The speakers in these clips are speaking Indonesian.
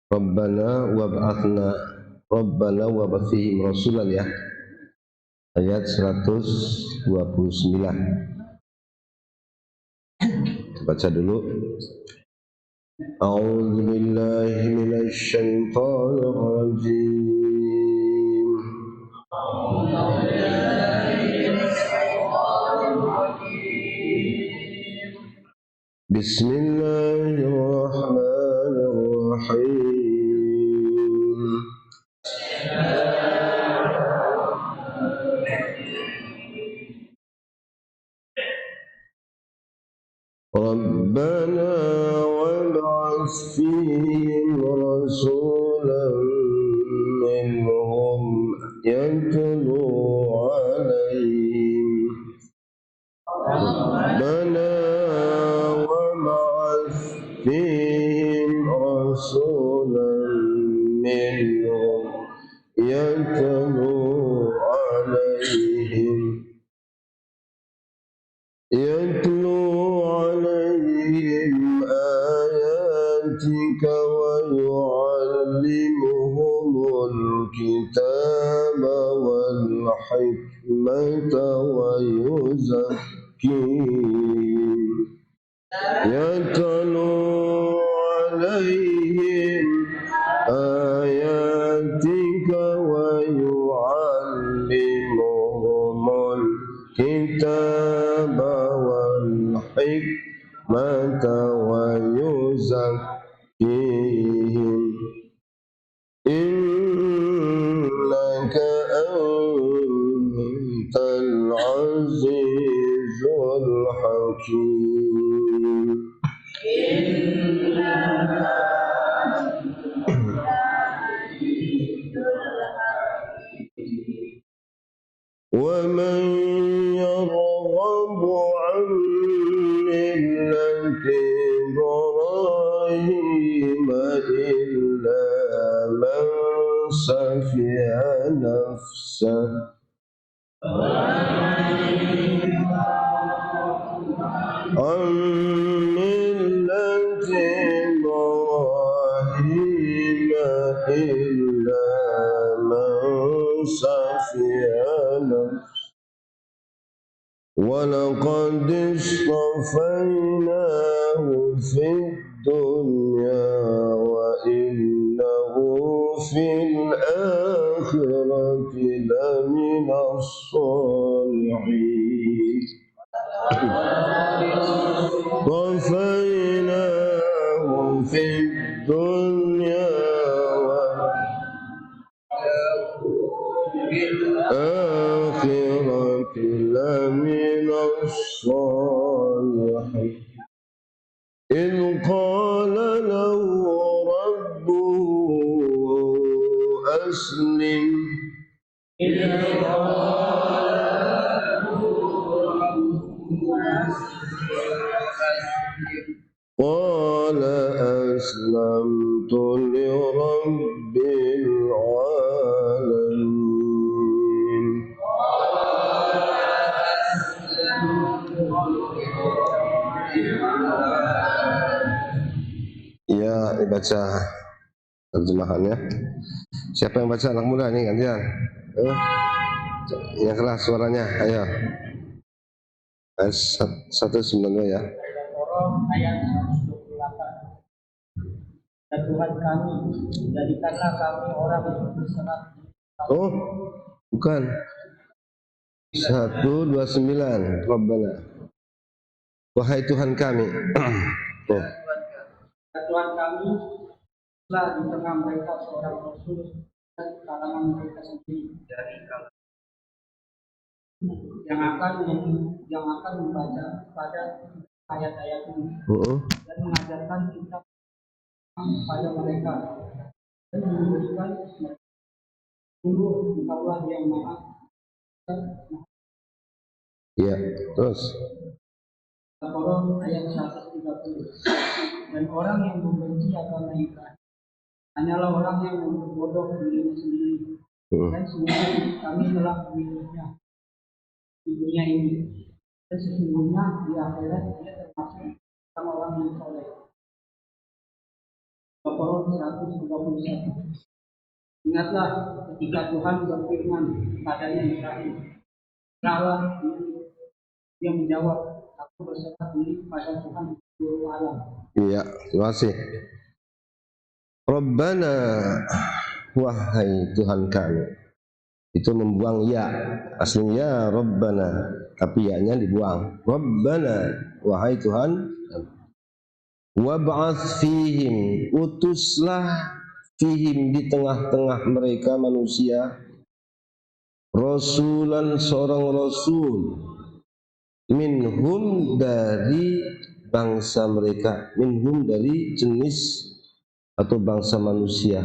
Rabbana wab'ath fihim rasulan ya. Ayat 129. Baca dulu. A'udzu billahi minasy syaithanir rajim. Bismillahirrahmanirrahim. Rabbana wab'ath fihim rasulan minhum yatlu 'alaihim Rabbana wab'ath fihim rasulan minhum yatlu 'alaihim ayatika wa yu'allimuhumul kitaba wal hikmata wa yuzakkihim yatlu 'alaihim ayatika wa yu'allimuhumul kitaba wal hikmata wa yuzakkihim innaka antal azizul hakim. وَمَنْ يَرْغَبُ عَنْ مِلَّةِ إِبْرَاهِيمَ إِلَّا مَنْ سَفِهَ نَفْسَهُ عَنْ مِلَّةِ إِبْرَاهِيمَ إِلَّا مَنْ سَفِهَ وَلَقَدِ اصْطَفَيْنَاهُ فِي الدُّنْيَا وَإِنَّهُ فِي الْآخِرَةِ لَمِنَ الصَّالِحِينَ اصْطَفَيْنَاهُ فِي الدُّنْيا وَالْآخِرَةِ لَمِنَ الصالحين إذ قال له ربه أسلم قال أسلمت لرب العالمين. Ya, dibaca terjemahannya. Siapa yang baca? Anak muda nih gantian. Yang keras suaranya, ayo. Ayat 192 ya. Ayat 128. Dan Tuhan kami, jadikanlah kami orang yang berserah. Oh, bukan. 129. Rabbana. Wahai Tuhan kami. Oh. Tuhan kami, telah di tengah mereka seorang rasul dan kalangan mereka sendiri yang akan membaca pada ayat-ayat-Mu dan mengajarkan kitab pada mereka dan memberikan sungguh Engkaulah yang Maha. Ya, terus. Al-Qur'an ayat 130. Dan orang yang membenci agama Ibrahim hanyalah orang yang memperbodoh dirinya sendiri. Dan sesungguhnya kami telah memilihnya di dunia ini, dan sesungguhnya di akhirat dia termasuk sama orang yang soleh. Al-Baqarah 131. Ingatlah ketika Tuhan berfirman padanya Ibrahim, "Ralah," dia menjawab, "Aku berserah diri pada Tuhan seluruh alam." Iya, terima kasih. Rabbana, wahai Tuhan kami. Itu membuang ya, aslinya Rabbana, tapi ya-nya dibuang. Rabbana, wahai Tuhan. Wab'ats fihim, utuslah fihim di tengah-tengah mereka manusia, rasulan, seorang rasul, minhum, dari bangsa mereka, minhum, dari jenis atau bangsa manusia,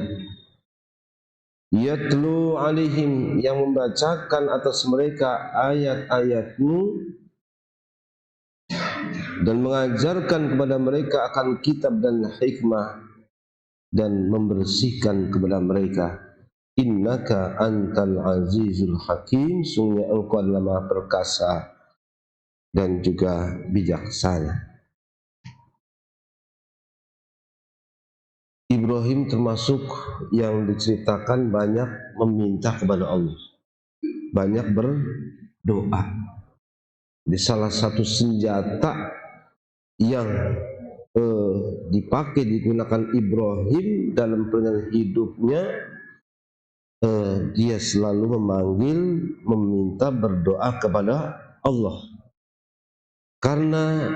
yatlu alaihim, yang membacakan atas mereka ayat-ayatmu dan mengajarkan kepada mereka akan kitab dan hikmah dan membersihkan kepada mereka. Innaka antal azizul hakim, sungguh engkau adalah maha perkasa dan juga bijaksana. Ibrahim termasuk yang diceritakan banyak meminta kepada Allah, banyak berdoa. Di salah satu senjata yang dipakai, digunakan Ibrahim dalam perjalanan hidupnya, dia selalu memanggil, meminta, berdoa kepada Allah. Karena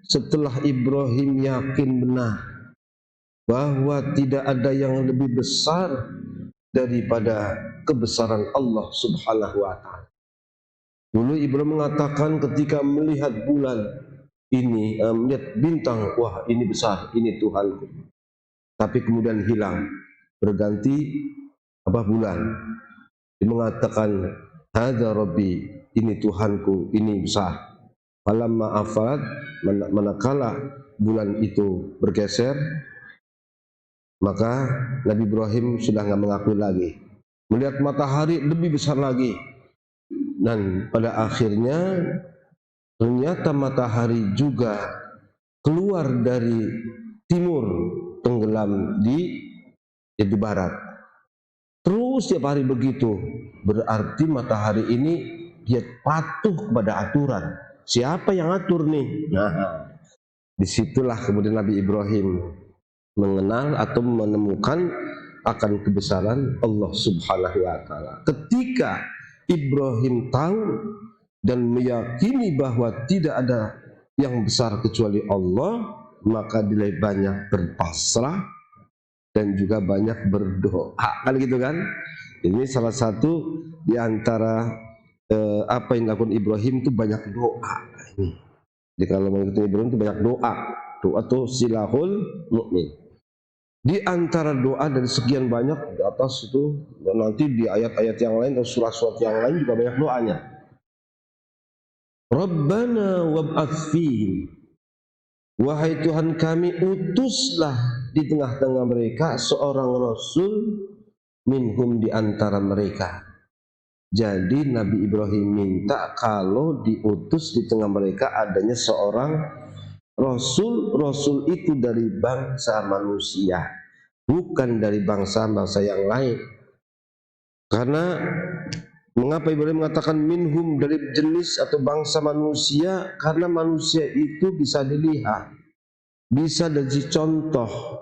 setelah Ibrahim yakin benar bahwa tidak ada yang lebih besar daripada kebesaran Allah Subhanahu wa ta'ala. Dulu Ibrahim mengatakan ketika melihat bulan ini, melihat bintang, wah ini besar, ini Tuhanku. Tapi kemudian hilang, berganti bulan. Dia mengatakan, hadza Rabbi, ini Tuhanku, ini besar. Falamma afalat, manakala bulan itu bergeser, maka Nabi Ibrahim sudah nggak mengakui lagi. Melihat matahari lebih besar lagi. Dan pada akhirnya ternyata matahari juga keluar dari timur, tenggelam di barat. Terus tiap hari begitu. Berarti matahari ini dia patuh kepada aturan. Siapa yang atur nih? Nah, disitulah kemudian Nabi Ibrahim mengenal atau menemukan akan kebesaran Allah Subhanahu wa ta'ala. Ketika Ibrahim tahu dan meyakini bahwa tidak ada yang besar kecuali Allah, maka dia banyak berpasrah dan juga banyak berdoa, kan gitu kan? Ini salah satu di antara apa yang dilakukan Ibrahim itu banyak doa. Ini. Jadi kalau mengikuti Ibrahim itu banyak doa. Doa itu silahul mukmin. Di antara doa dari sekian banyak di atas itu, nanti di ayat-ayat yang lain atau surat-surat yang lain juga banyak doanya. Rabbana wab'ats fihim, wahai Tuhan kami, utuslah di tengah-tengah mereka seorang rasul, minhum, di antara mereka. Jadi Nabi Ibrahim minta kalau diutus di tengah mereka adanya seorang rasul. Rasul itu dari bangsa manusia, bukan dari bangsa-bangsa yang lain. Karena mengapa Ibrahim mengatakan minhum, dari jenis atau bangsa manusia? Karena manusia itu bisa dilihat, bisa jadi contoh.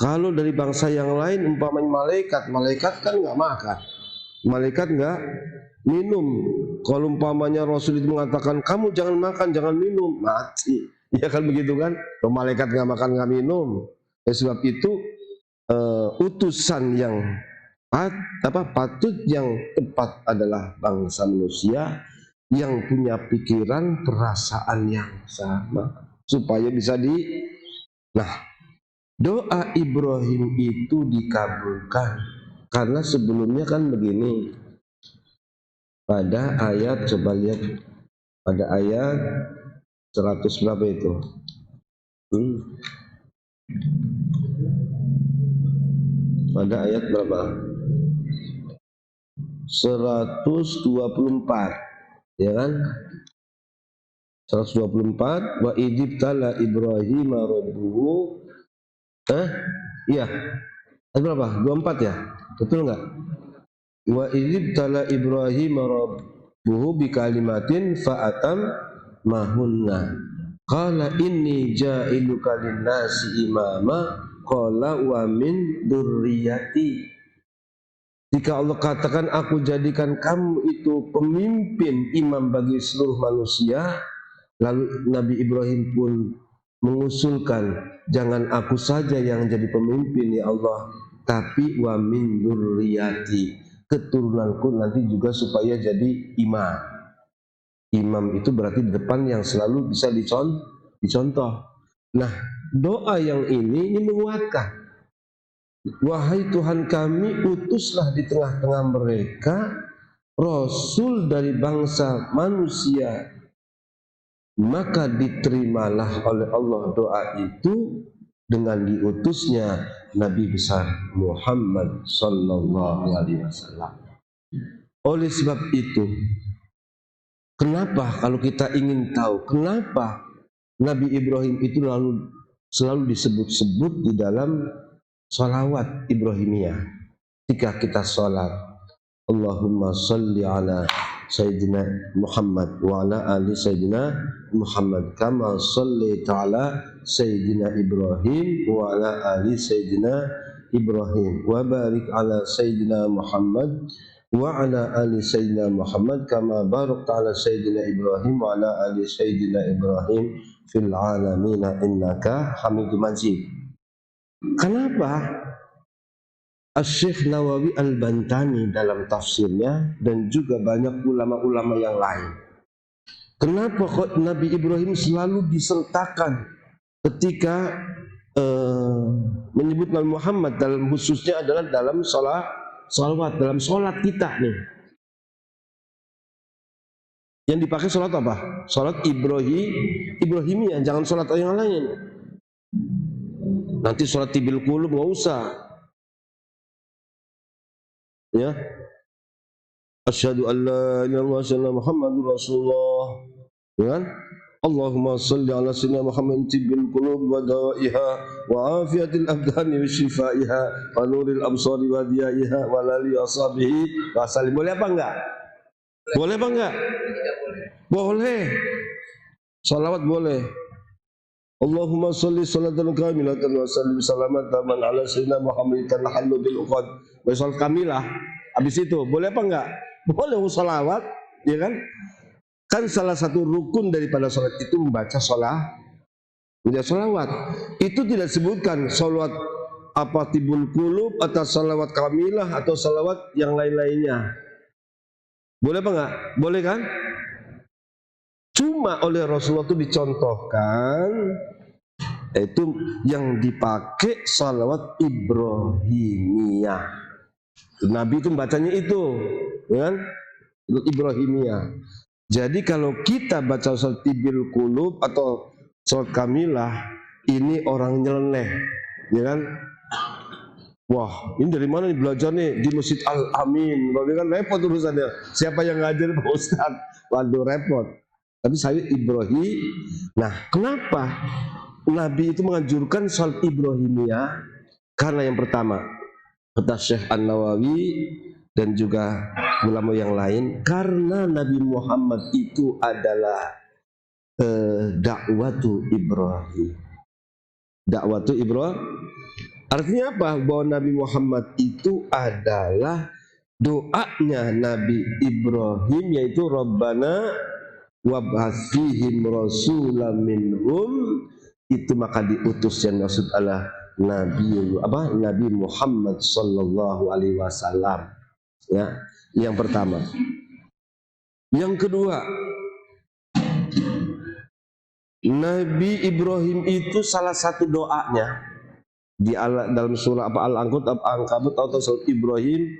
Kalau dari bangsa yang lain, umpamanya malaikat, malaikat kan nggak makan, malaikat nggak minum. Kalau umpamanya Rasul itu mengatakan kamu jangan makan, jangan minum, mati. Ya kan begitu kan? Kalau malaikat nggak makan, nggak minum. Sebab itu utusan yang patut, yang tepat adalah bangsa manusia yang punya pikiran, perasaan yang sama, supaya bisa doa Ibrahim itu dikabulkan. Karena sebelumnya kan begini, pada ayat, coba lihat pada ayat 100 berapa itu? Pada ayat berapa? 124, ya kan? 124 wa idibtala Ibrahim rabbuhu iya ayat berapa? 24 ya? Betul enggak? Wa idibtala Ibrahim rabbuhu bikalimatin fa'atam mahunna qala inni ja'iluka linnasi imama qala wa min dzurriyyati. Jika Allah katakan aku jadikan kamu itu pemimpin imam bagi seluruh manusia, lalu Nabi Ibrahim pun mengusulkan jangan aku saja yang jadi pemimpin ya Allah, tapi wa min dzurriyyati, keturunanku nanti juga supaya jadi imam. Imam itu berarti di depan yang selalu bisa dicontoh. Nah, doa yang ini menguatkan. Wahai Tuhan kami, utuslah di tengah-tengah mereka Rasul dari bangsa manusia, maka diterimalah oleh Allah doa itu dengan diutusnya Nabi besar Muhammad sallallahu alaihi wasallam. Oleh sebab itu, kenapa kalau kita ingin tahu kenapa Nabi Ibrahim itu selalu disebut-sebut di dalam sholawat Ibrahimiyah ketika kita sholat, Allahumma salli ala Sayyidina Muhammad wa ala ali Sayyidina Muhammad kama salli ta'ala Sayyidina Ibrahim wa ala ali Sayyidina Ibrahim wa barik ala Sayyidina Muhammad wa ala ali Sayyidina Muhammad kama barak ta'ala Sayyidina Ibrahim wa ala ali Sayyidina Ibrahim fil alamina innaka hamidum majid. Kenapa Asy-Syaikh Nawawi Al-Bantani dalam tafsirnya dan juga banyak ulama-ulama yang lain, kenapa kok Nabi Ibrahim selalu disertakan ketika menyebut Nabi Muhammad, dalam khususnya adalah dalam sholawat, dalam sholat kita nih. Yang dipakai sholat apa? Sholat Ibrahimiyah, jangan sholat yang lain. Nanti sholat tibil qulub nggak usah. Ya, asyhadu an la ilaha illallah wa Muhammadur Rasulullah. Ya kan? Allahumma shalli ala sayyidina Muhammad tibil qulub wa dawaiha wa afiyatil abdani wa shifaiha wa nuril absari wa diyaiha wa lali ashabihi wa sallim. Boleh apa enggak? Boleh apa enggak? Boleh. Salawat boleh. Allahumma sholli sholatan kamilatan wa sallim salamatan ala sayyidina Muhammad tanhallu bil uqad wa shol kamilah. Habis itu boleh apa enggak? Boleh sholawat, ya kan? Kan salah satu rukun daripada sholat itu membaca sholawat. Itu tidak disebutkan sholawat apa tibul qulub atau sholawat kamilah atau sholawat yang lain-lainnya. Boleh apa enggak? Boleh kan? Cuma oleh Rasulullah itu dicontohkan itu yang dipakai salawat Ibrahimiyah. Nabi itu bacanya itu, ya kan? Ibrahimiyah. Jadi kalau kita baca salat tibil qulub atau salat kamilah, ini orang nyeleneh, ya kan? Wah, ini dari mana nih belajar nih? Di Masjid Al-Amin. Berarti kan repot urusannya. Siapa yang ngajar Pak Ustaz? Waduh, repot. Tapi saya Ibrahim. Nah, kenapa Nabi itu menganjurkan salat Ibrahimiyah? Karena yang pertama, kata Syekh An-Nawawi dan juga ulama yang lain, karena Nabi Muhammad itu adalah dakwatu Ibrahim. Dakwatu Ibrahim artinya apa? Bahwa Nabi Muhammad itu adalah doanya Nabi Ibrahim, yaitu Rabbana wab'ats fihim rasulan minhum, itu maka diutus yang maksud adalah Nabi Muhammad sallallahu alaihi wasallam. Ya, yang pertama. Yang kedua, Nabi Ibrahim itu salah satu doanya di dalam surah Al-Ankabut atau surat Ibrahim,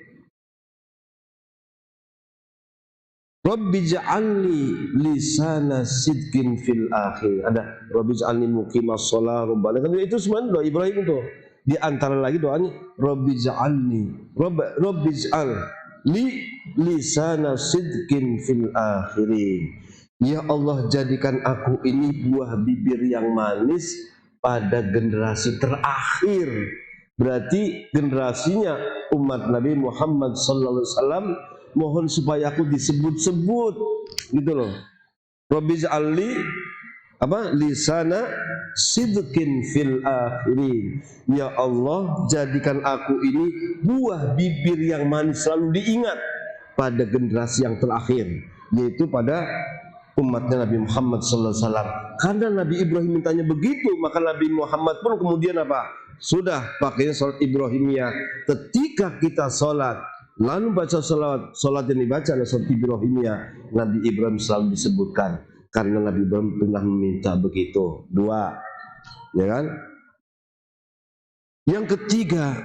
Rabbi ja'alni lisana sidqin fil akhir. Ada Rabbi ja'alni muqimas shalah rabbana. Itu sebenarnya doa Ibrahim itu. Di antara lagi doanya Rabbi ja'alni Rabbi ja'al li lisana sidqin fil akhirin. Ya Allah, jadikan aku ini buah bibir yang manis pada generasi terakhir. Berarti generasinya umat Nabi Muhammad SAW, mohon supaya aku disebut-sebut gitu loh. Rabbi ja'alli lisana sidqin fil akhirin. Ya Allah, jadikan aku ini buah bibir yang manis, selalu diingat pada generasi yang terakhir, yaitu pada umatnya Nabi Muhammad SAW. Karena Nabi Ibrahim mintanya begitu, maka Nabi Muhammad pun kemudian apa? Sudah pakainya salat Ibrahimiyah. Ketika kita salat lalu baca salat yang dibaca adalah salat Ibrahimiyah, Nabi Ibrahim selalu disebutkan karena Nabi Ibrahim pernah meminta begitu. Dua, ya kan? Yang ketiga,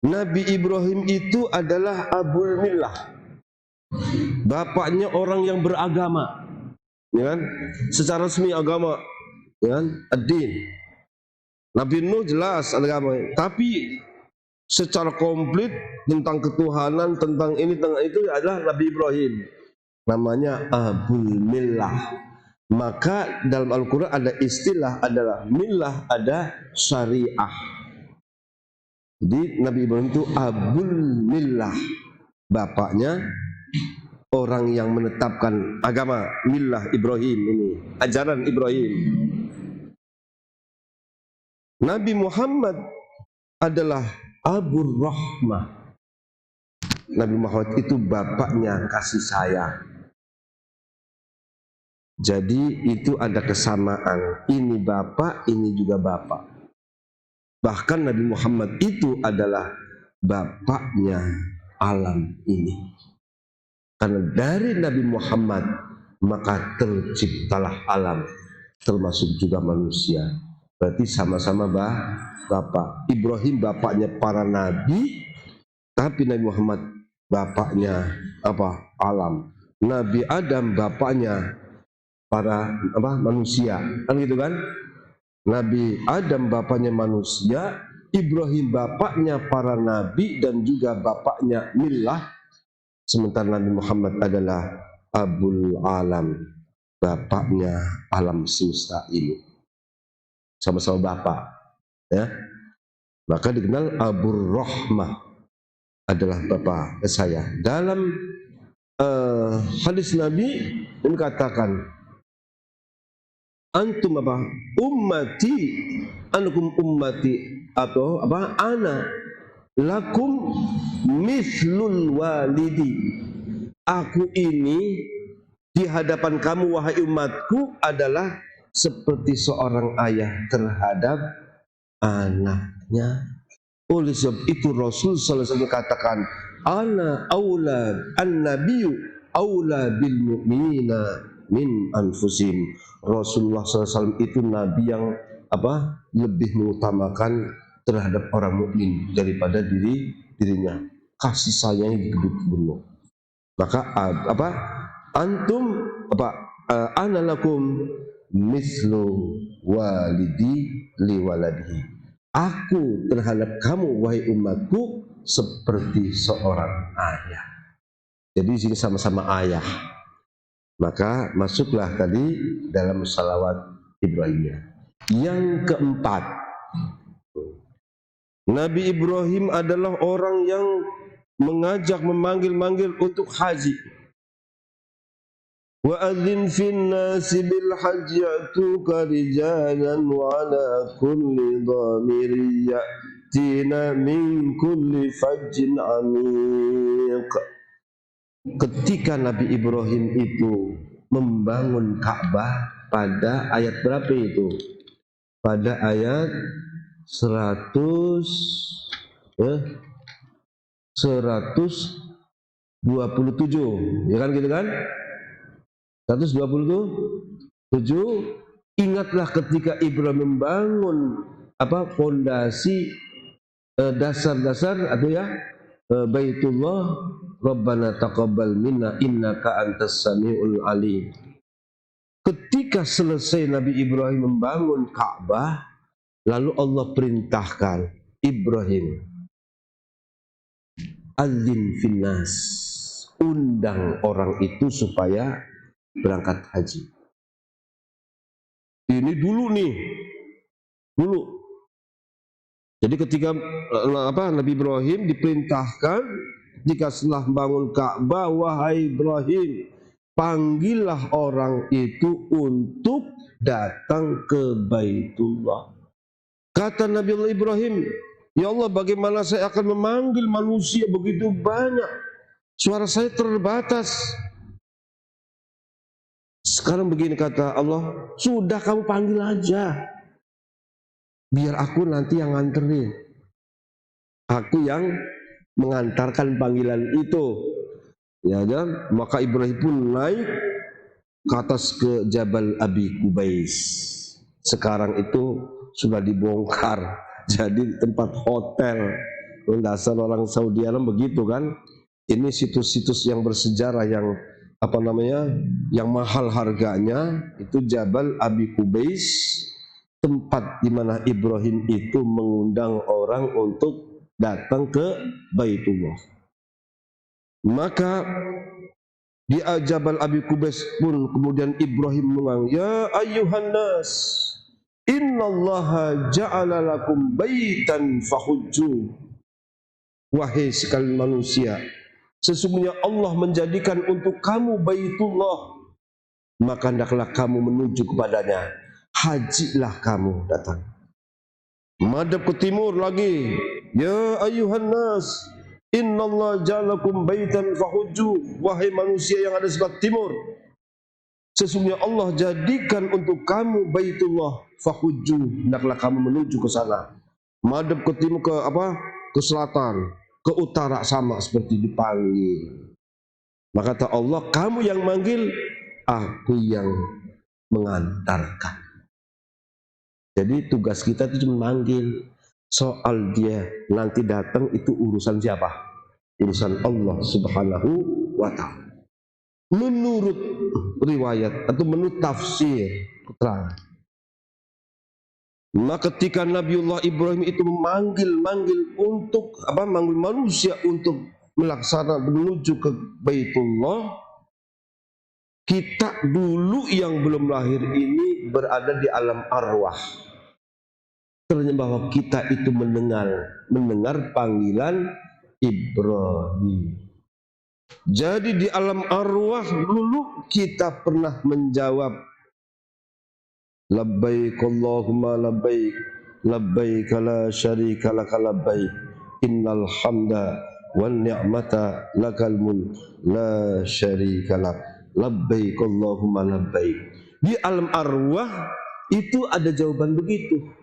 Nabi Ibrahim itu adalah Abul Millah, bapaknya orang yang beragama, ya kan? Secara resmi agama, ya kan? Ad-din. Nabi Nuh jelas agama, tapi secara komplit tentang ketuhanan, tentang ini, tentang itu adalah Nabi Ibrahim. Namanya Abul Millah. Maka dalam Al-Quran ada istilah, adalah millah, ada syariah. Jadi Nabi Ibrahim itu Abul Millah, bapaknya orang yang menetapkan agama millah Ibrahim, ini ajaran Ibrahim. Nabi Muhammad adalah Abur Rahmah. Nabi Muhammad itu bapaknya kasih sayang. Jadi itu ada kesamaan. Ini bapak, ini juga bapak. Bahkan Nabi Muhammad itu adalah bapaknya alam ini. Karena dari Nabi Muhammad maka terciptalah alam, termasuk juga manusia. Berarti sama-sama bapak. Ibrahim bapaknya para nabi, tapi Nabi Muhammad bapaknya alam. Nabi Adam bapaknya para manusia, kan gitu kan? Nabi Adam bapaknya manusia, Ibrahim bapaknya para nabi dan juga bapaknya millah. Sementara Nabi Muhammad adalah Abul Alam, bapaknya alam semesta ini. Sama-sama bapak, ya. Maka dikenal Abur Rahmah, adalah bapak saya. Dalam hadis Nabi ini katakan, antum ummati, anukum ummati, atau ana lakum mislul walidi. Aku ini di hadapan kamu wahai umatku adalah seperti seorang ayah terhadap anaknya. Oleh sebab itu Rasul sallallahu alaihi wasallam katakan, ana aula an-nabiyyu aula bil mu'minina min anfusihim. Rasulullah sallallahu alaihi wasallam itu nabi yang lebih mengutamakan terhadap orang mukmin daripada dirinya. Kasih sayangnya begitu. Maka antum ana lakum mislu walidi li waladihi. Aku terhadap kamu wahai umatku seperti seorang ayah. Jadi di sini sama-sama ayah. Maka masuklah tadi dalam salawat Ibrahimiyah. Yang keempat, Nabi Ibrahim adalah orang yang mengajak, memanggil-manggil untuk haji. Wa adzin fin nasi bil hajji ya'tuka rijalan wa ala kulli dhamiri ya'tina min kulli fajjin amiq. Ketika Nabi Ibrahim itu membangun Ka'bah pada ayat berapa itu? Pada ayat 127, ya kan gitu kan? 127. Ingatlah ketika Ibrahim membangun fondasi dasar-dasar Baitullah, Rabbana taqabbal minna innaka antas samiul alim. Ketika selesai Nabi Ibrahim membangun Ka'bah, lalu Allah perintahkan Ibrahim, adzin finnas, undang orang itu supaya berangkat haji. Ini dulu nih, dulu. Jadi ketika Nabi Ibrahim diperintahkan, jika setelah bangun Ka'bah, wahai Ibrahim, panggillah orang itu untuk datang ke Baitullah. Kata Nabi Allah Ibrahim, ya Allah, bagaimana saya akan memanggil manusia begitu banyak? Suara saya terbatas. Sekarang begini kata Allah, sudah kamu panggil aja. Biar aku nanti yang nganterin. Aku yang mengantarkan panggilan itu. Ya kan? Maka Ibrahim pun naik ke atas ke Jabal Abi Kubais. Sekarang itu sudah dibongkar jadi tempat hotel. Dasar orang Saudi Arab begitu kan. Ini situs-situs yang bersejarah yang yang mahal harganya, itu Jabal Abi Kubais, tempat di mana Ibrahim itu mengundang orang untuk datang ke Baitullah. Maka di Jabal Abi Kubais pun kemudian Ibrahim mengulang, ya ayyuhan nas, innallaha ja'ala lakum baitan fahujju. Wahai sekalian manusia, sesungguhnya Allah menjadikan untuk kamu Baitullah, maka hendaklah kamu menuju kepadanya, hajilah kamu datang. Madhab ke timur lagi, ya ayyuhan nas, innallaha ja'alakum baitan fahujju. Wahai manusia yang ada sebelah timur, sesungguhnya Allah jadikan untuk kamu Baitullah fahujju, hendaklah kamu menuju ke sana. Madhab ke timur ke selatan, ke utara sama seperti dipanggil. Maka kata Allah, kamu yang manggil, aku yang mengantarkan. Jadi tugas kita itu cuma manggil. Soal dia nanti datang itu urusan siapa? Urusan Allah Subhanahu wa ta'ala. Menurut riwayat atau menurut tafsir keterangan, maka ketika Nabiullah Ibrahim itu manggil untuk manggil manusia untuk melaksanakan menuju ke Baitullah, kita dulu yang belum lahir ini berada di alam arwah. Ternyata bahwa kita itu mendengar panggilan Ibrahim. Jadi di alam arwah dulu kita pernah menjawab, labbaik Allahumma labbaik, labbaik la syarika laka labbaik, innal hamda wan ni'mata lakal mulk la syarika lak, labbaik Allahumma labbaik. Di alam arwah itu ada jawaban begitu.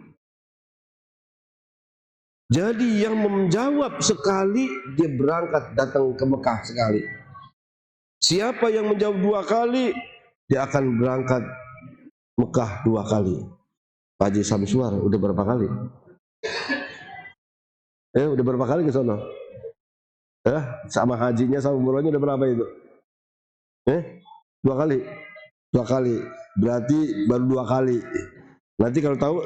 Jadi yang menjawab sekali, dia berangkat datang ke Mekah sekali. Siapa yang menjawab 2 kali, dia akan berangkat Mekah 2 kali. Pak Haji Samsuar udah berapa kali? Udah berapa kali ke sana? Sama hajinya sama umrohnya udah berapa itu? 2 kali. 2 kali. Berarti baru 2 kali. Nanti kalau tahu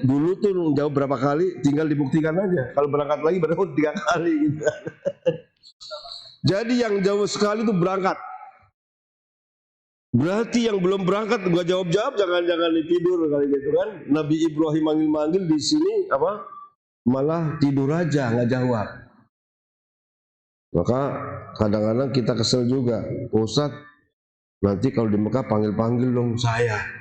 dulu tuh jauh berapa kali, tinggal dibuktikan aja. Kalau berangkat lagi baru 3 kali gitu. Jadi yang jauh sekali itu berangkat. Berarti yang belum berangkat gak jawab-jawab, jangan tidur kali gitu kan. Nabi Ibrahim manggil-manggil di sini malah tidur aja nggak jawab. Maka kadang-kadang kita kesel juga, Ustadz, nanti kalau di Mekah panggil-panggil dong saya.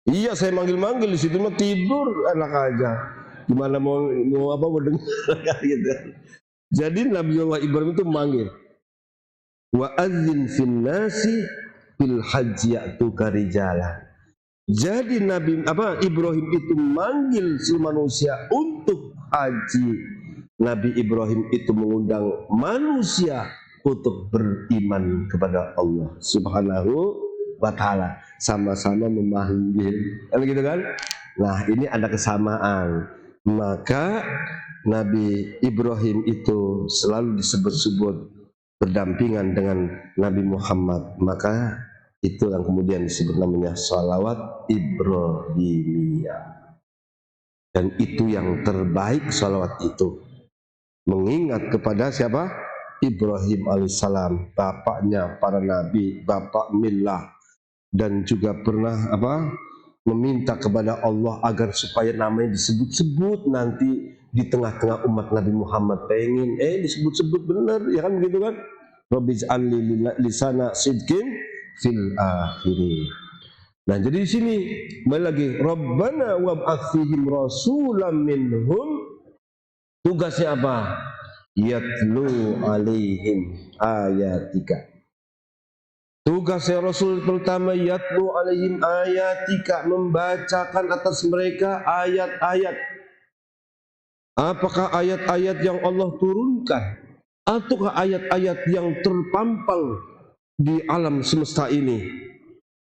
Iya, saya manggil-manggil di situ mah tidur enak aja. Gimana mau dengar gitu. Jadi Nabiullah Ibrahim itu manggil, wa adzin fin nasi fil hajji ya'tuka rijala. Jadi Ibrahim itu manggil seluruh manusia untuk haji. Nabi Ibrahim itu mengundang manusia untuk beriman kepada Allah Subhanahu wa ta'ala, sama-sama memanggil, kan gitu kan? Nah, ini ada kesamaan. Maka Nabi Ibrahim itu selalu disebut-sebut berdampingan dengan Nabi Muhammad. Maka itu yang kemudian disebut namanya salawat Ibrahimiyah. Dan itu yang terbaik salawat itu. Mengingat kepada siapa? Ibrahim alaihissalam, bapaknya para nabi, bapak millah, dan juga pernah meminta kepada Allah agar supaya namanya disebut-sebut nanti di tengah-tengah umat Nabi Muhammad. Pengen disebut-sebut benar, ya kan begitu kan? Rabbij'alli lisana sidqin fil akhirin. Nah, jadi di sini kembali lagi, Rabbana wab'ats fihim rasulam minhum, tugasnya apa? Yatlu alaihim ayatika. Tugasnya Rasul pertama, yatlu alaihim ayatika, membacakan atas mereka ayat-ayat. Apakah ayat-ayat yang Allah turunkan, ataukah ayat-ayat yang terpampang di alam semesta ini?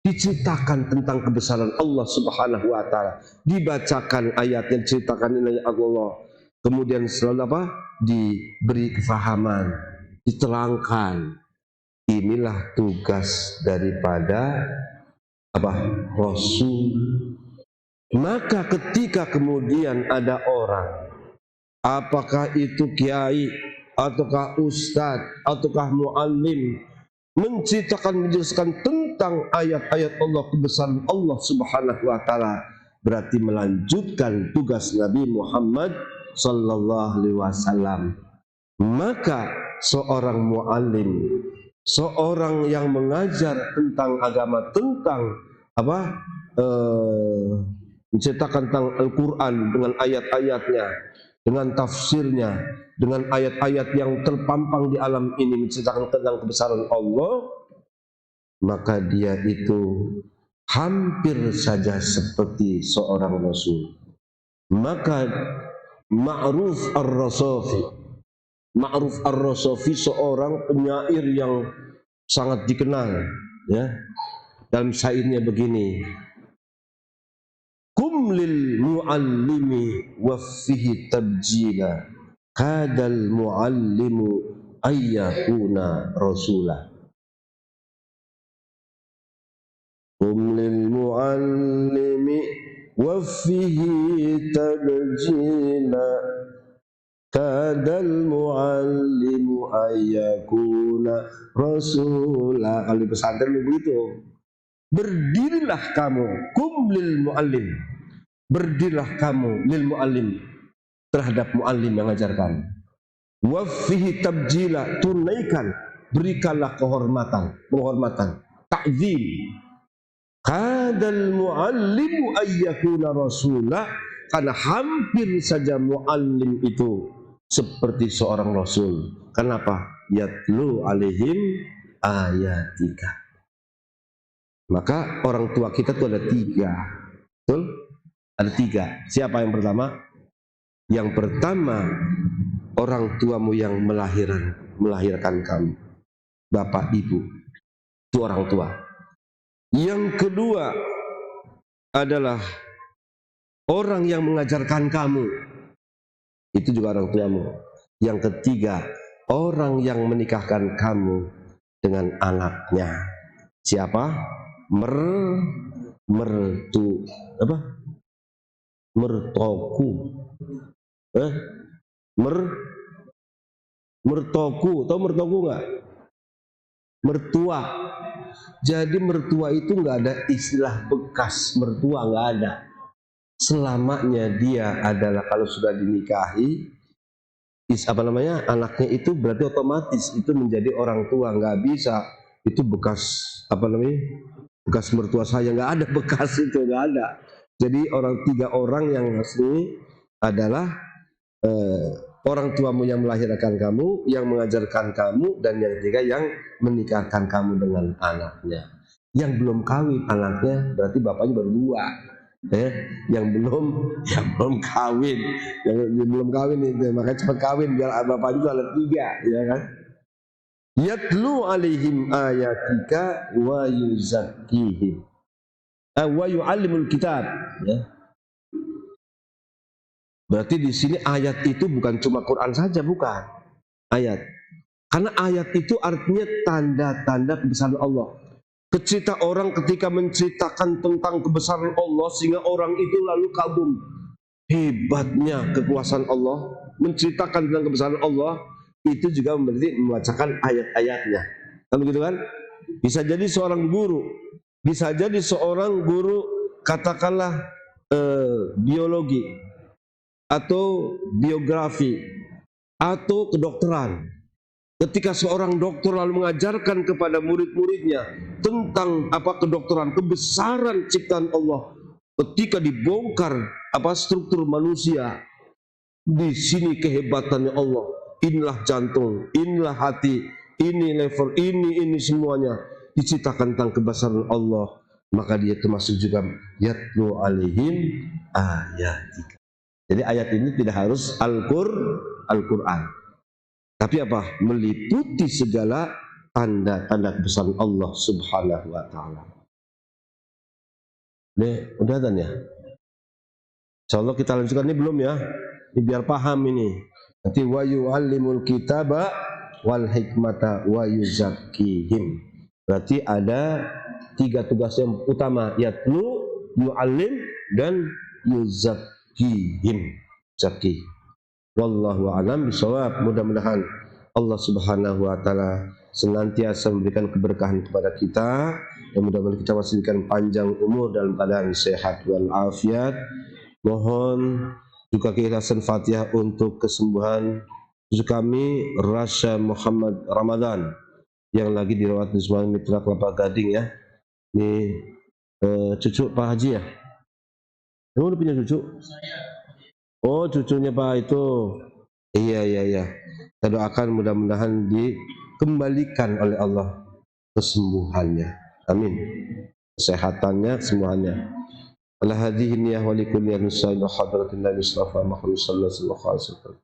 Diceritakan tentang kebesaran Allah Subhanahu wa taala, dibacakan ayatnya, diceritakan nilai Allah, kemudian selalu diberi kefahaman, diterangkan. Inilah tugas daripada Rasul. Maka ketika kemudian ada orang, apakah itu kiai ataukah ustadz ataukah muallim, menjelaskan tentang ayat-ayat Allah, kebesaran Allah Subhanahu wa taala, berarti melanjutkan tugas Nabi Muhammad sallallahu alaihi wasallam. Maka seorang muallim, seorang yang mengajar tentang agama, tentang menceritakan tentang Al-Quran dengan ayat-ayatnya, dengan tafsirnya, dengan ayat-ayat yang terpampang di alam ini, menceritakan tentang kebesaran Allah, maka dia itu hampir saja seperti seorang Rasul. Maka Ma'ruf ar-Rasafi seorang penyair yang sangat dikenal, ya. Dalam syairnya begini, kum lil muallimi wa fihi tabjila, kadal muallimu ayyakuna rasula. Kum lil muallimi wa fihi tabjila, kadal muallimu ayyakuna rasula. Kalau di pesantren begitu. Berdirilah kamu, kum lil muallim, berdirilah kamu lil muallim, terhadap muallim yang mengajarkan. Wa fihi tabjila, tunaikan, berikanlah penghormatan, ta'zim. Kadal muallimu ayyakuna rasula, karena hampir saja muallim itu seperti seorang rasul. Kenapa? Yatlu alaihim ayatika. Maka orang tua kita itu ada 3, betul? Ada 3. Siapa yang pertama? Yang pertama, orang tuamu yang melahirkan kamu, bapak ibu, itu orang tua. Yang kedua adalah orang yang mengajarkan kamu, itu juga orang tuamu. Yang ketiga, orang yang menikahkan kamu dengan anaknya. Siapa? Mertoku. Mertoku, tahu mertoku nggak? Mertua. Jadi mertua itu nggak ada istilah bekas mertua, nggak ada. Selamanya dia adalah, kalau sudah dinikahi, anaknya itu berarti otomatis itu menjadi orang tua. Nggak bisa itu bekas bekas mertua saya, nggak ada bekas itu, nggak ada. Jadi 3 orang yang asli adalah orang tuamu yang melahirkan kamu, yang mengajarkan kamu, dan yang ketiga yang menikahkan kamu dengan anaknya. Yang belum kawin anaknya berarti bapaknya baru 2. Yang belum kawin, itu makanya cepat kawin biar bapaknya juga ada 3, ya kan? Yatlu alaihim ayatika wa yuzakkihim wa yu'allimul kitab, ya. Berarti di sini ayat itu bukan cuma Quran saja, bukan. Ayat. Karena ayat itu artinya tanda-tanda kebesaran Allah. Kecerita orang ketika menceritakan tentang kebesaran Allah, sehingga orang itu lalu kagum hebatnya kekuasaan Allah, menceritakan tentang kebesaran Allah, itu juga berarti membacakan ayat-ayatnya. Kan begitu kan? Bisa jadi seorang guru, bisa jadi seorang guru katakanlah biologi atau biografi atau kedokteran. Ketika seorang dokter lalu mengajarkan kepada murid-muridnya tentang kedokteran, kebesaran ciptaan Allah, ketika dibongkar struktur manusia, di sini kehebatannya Allah, inilah jantung, inilah hati, ini lever, ini semuanya diceritakan tentang kebesaran Allah, maka dia termasuk juga yatlu alaihim ayatika. Jadi ayat ini tidak harus Al-Quran, tapi meliputi segala tanda-tanda kebesaran Allah Subhanahu wa taala. Ini udah kan ya? Insyaallah kita lanjutkan, ini belum ya? Ini biar paham ini. Nanti wa yu'allimul kitaba wal hikmata wa yuzakkihim. Berarti ada 3 tugas yang utama, yatlu, yu'allim, dan yuzakkihim. Zaki. Wallahu a'lam bishawab. Mudah-mudahan Allah Subhanahu wa taala senantiasa memberikan keberkahan kepada kita, dan mudah-mudahan kita masih diberikan panjang umur dalam keadaan sehat wal afiat. Mohon juga keikhlasan Fatihah untuk kesembuhan cucu kami Rasya Muhammad Ramadan yang lagi dirawat di Wisma Mitra Kelapa Gading ya. Ini cucu Pak Haji ya? Kamu udah punya cucu? Oh, cucunya Pak itu. Iya. Kita doakan mudah-mudahan dikembalikan oleh Allah kesembuhannya. Amin. Kesehatannya, kesembuhannya. Ala hadhihi niyah wa likulli nusayyin hadratin Nabi Mustafa Muhammad sallallahu alaihi wasallam.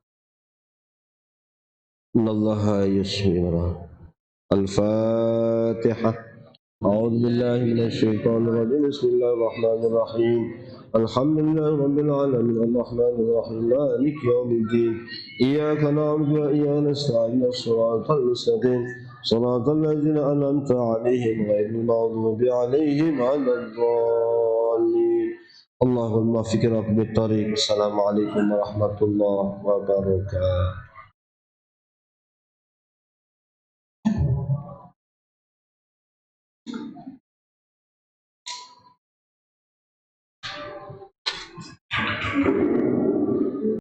Innallaha yusmi'u. Al-Fatihah. A'udzu billahi minasy syaithanir rajim. Bismillahirrahmanirrahim. Alhamdulillahi rabbil alamin arrahmanir rahim maliki yaumiddin. Iyyaka na'budu wa iyyaka nasta'in. Shiratal mustaqim. Shiratal ladzina an'amta 'alaihim ghairil maghdubi 'alaihim waladdallin. Allahumma fikirna bit-thariq. Assalamualaikum warahmatullahi wabarakatuh.